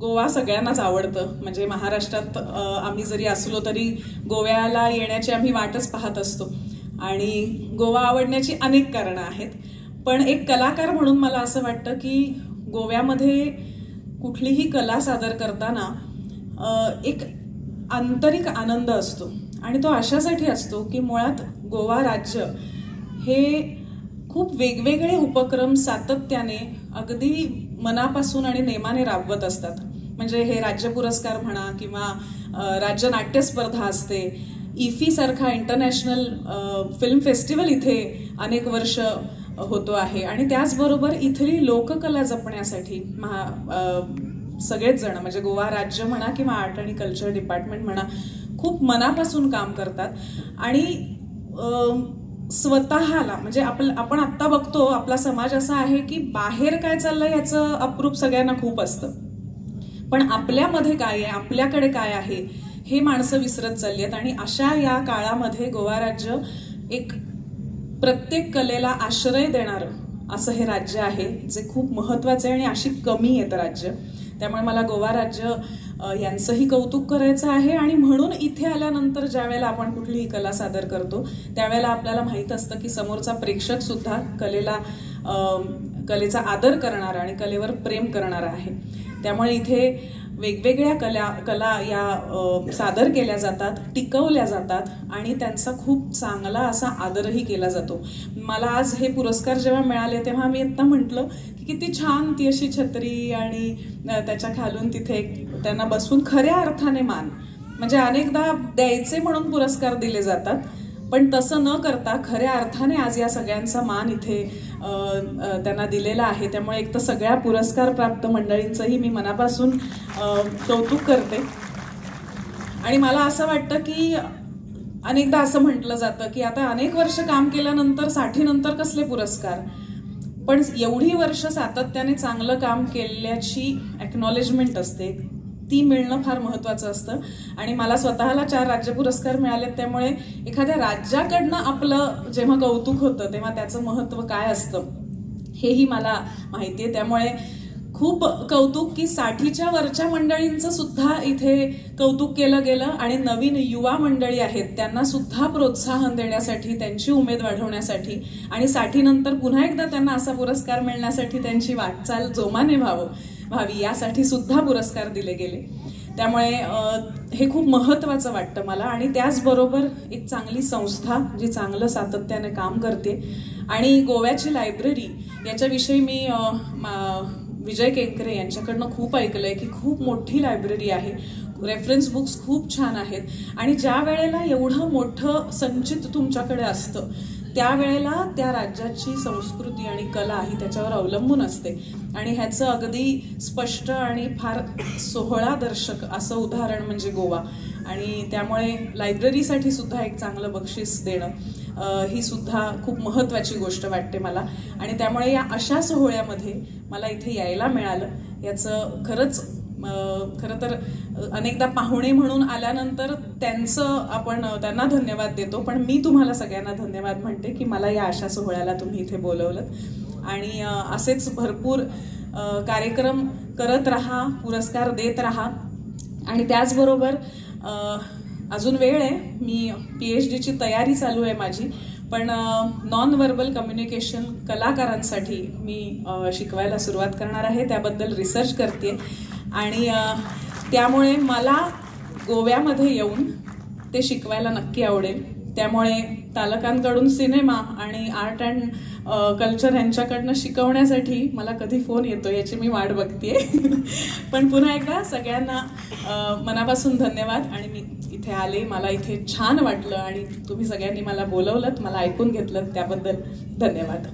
गोवा सगळ्यांनाच आवडतं. म्हणजे महाराष्ट्रात आम्ही जरी असलो तरी गोव्याला येण्याची आम्ही वाटच पाहत असतो आणि गोवा आवडण्याची अनेक कारणं आहेत. पण एक कलाकार म्हणून मला असं वाटतं की गोव्यामध्ये कुठलीही कला सादर करताना एक आंतरिक आनंद असतो आणि तो अशासाठी असतो की मुळात गोवा राज्य हे खूप वेगवेगळे उपक्रम सातत्याने अगदी मनापासून आणि नेमाने राबवत असतात. म्हणजे हे राज्य पुरस्कार म्हणा किंवा राज्य नाट्य स्पर्धा असते, इफी सारखा इंटरनॅशनल फिल्म फेस्टिवल इथे अनेक वर्ष होतो आहे आणि त्याचबरोबर इथली लोककला जपण्यासाठी सगळेच जण म्हणजे गोवा राज्य म्हणा किंवा आर्ट आणि कल्चर डिपार्टमेंट म्हणा खूप मनापासून काम करतात आणि स्वतःला म्हणजे आपण आत्ता बघतो आपला समाज असा आहे की बाहेर काय चाललंय याचं अप्रूप सगळ्यांना खूप असतं, पण आपल्यामध्ये काय आहे, आपल्याकडे काय आहे हे माणसं विसरत चालली आहेत. आणि अशा या काळामध्ये गोवा राज्य एक प्रत्येक कलेला आश्रय देणारं असं हे राज्य आहे जे खूप महत्वाचं आहे आणि अशी कमी आहेत राज्य. त्यामुळे मला गोवा राज्य यांचंही कौतुक करायचं आहे आणि म्हणून इथे आल्यानंतर ज्या वेळेला आपण कुठलीही कला सादर करतो त्यावेळेला आपल्याला माहीत असतं की समोरचा प्रेक्षक सुद्धा कलेचा आदर करणारा आणि कलेवर प्रेम करणारा आहे. त्यामुळे इथे वेगवेगळ्या कला या सादर केल्या जातात, टिकवल्या जातात आणि त्यांचा खूप चांगला असा आदरही केला जातो. मला आज हे पुरस्कार जेव्हा मिळाले तेव्हा मी आता म्हटलं की किती छान ती अशी छत्री आणि त्याच्या खालून तिथे त्यांना बसून खऱ्या अर्थाने मान, म्हणजे अनेकदा द्यायचे म्हणून पुरस्कार दिले जातात पण तसं न करता खऱ्या अर्थाने आज या सगळ्यांचा मान इथे त्यांना दिलेला आहे. त्यामुळे एक तर सगळ्या पुरस्कार प्राप्त मंडळींचंही मी मनापासून कौतुक करते. आणि मला असं वाटतं की अनेकदा असं म्हटलं जातं की आता अनेक वर्ष काम केल्यानंतर 60 नंतर कसले पुरस्कार, पण एवढी वर्ष सातत्याने चांगलं काम केल्याची एक्नॉलेजमेंट असते ती मिळणं फार महत्वाचं असतं. आणि मला स्वतःला 4 राज्य पुरस्कार मिळालेत त्यामुळे एखाद्या राज्याकडनं आपलं जेव्हा कौतुक होतं तेव्हा त्याचं महत्व काय असतं हेही मला माहिती आहे. त्यामुळे खूप कौतुक की 60च्या वरच्या मंडळींचं सुद्धा इथे कौतुक केलं गेलं आणि नवीन युवा मंडळी आहेत त्यांना सुद्धा प्रोत्साहन देण्यासाठी, त्यांची उमेद वाढवण्यासाठी आणि 60 नंतर पुन्हा एकदा त्यांना असा पुरस्कार मिळण्यासाठी त्यांची वाटचाल जोमाने व्हावी यासाठी सुद्धा पुरस्कार दिले गेले. त्यामुळे हे खूप महत्वाचं वाटतं मला. आणि त्याचबरोबर एक चांगली संस्था जी चांगलं सातत्याने काम करते आणि गोव्याची लायब्ररी याच्याविषयी मी विजय केंकरे यांच्याकडनं खूप ऐकलंय की खूप मोठी लायब्ररी आहे, रेफरन्स बुक्स खूप छान आहेत आणि ज्या वेळेला एवढं मोठं संचित तुमच्याकडे असतं त्यावेळेला त्या राज्याची संस्कृती आणि कला ही त्याच्यावर अवलंबून असते. आणि ह्याचं अगदी स्पष्ट आणि फार सोहळादर्शक असं उदाहरण म्हणजे गोवा. आणि त्यामुळे लायब्ररीसाठी सुद्धा एक चांगलं बक्षीस देणं ही सुद्धा खूप महत्त्वाची गोष्ट वाटते मला. आणि त्यामुळे या अशा सोहळ्यामध्ये मला इथे यायला मिळालं याचं खरं तर अनेकदा पाहुणे म्हणून आल्यानंतर आपण त्यांना धन्यवाद देतो, पण मी तुम्हाला सगळ्यांना धन्यवाद म्हणते की मला या अशा सोहळ्याला तुम्ही इथे बोलवलं आणि असेच भरपूर कार्यक्रम करत राहा, पुरस्कार देत राहा. आणि त्याचबरोबर अजून वेळ आहे, मी PhDची तयारी चालू आहे माझी, पण नॉन व्हर्बल कम्युनिकेशन कलाकारांसाठी मी शिकवायला सुरुवात करणार आहे, त्याबद्दल रिसर्च करते आणि त्यामुळे मला गोव्यामध्ये येऊन ते शिकवायला नक्की आवडेल. त्यामुळे तालकांकडून सिनेमा आणि आर्ट अँड कल्चर यांच्याकडनं शिकवण्यासाठी मला कधी फोन येतो याची मी वाट बघतेय. पण पुन्हा एकदा सगळ्यांना मनापासून धन्यवाद. आणि मी इथे आले, मला इथे छान वाटलं आणि तुम्ही सगळ्यांनी मला बोलवलं, मला ऐकून घेतलं त्याबद्दल धन्यवाद.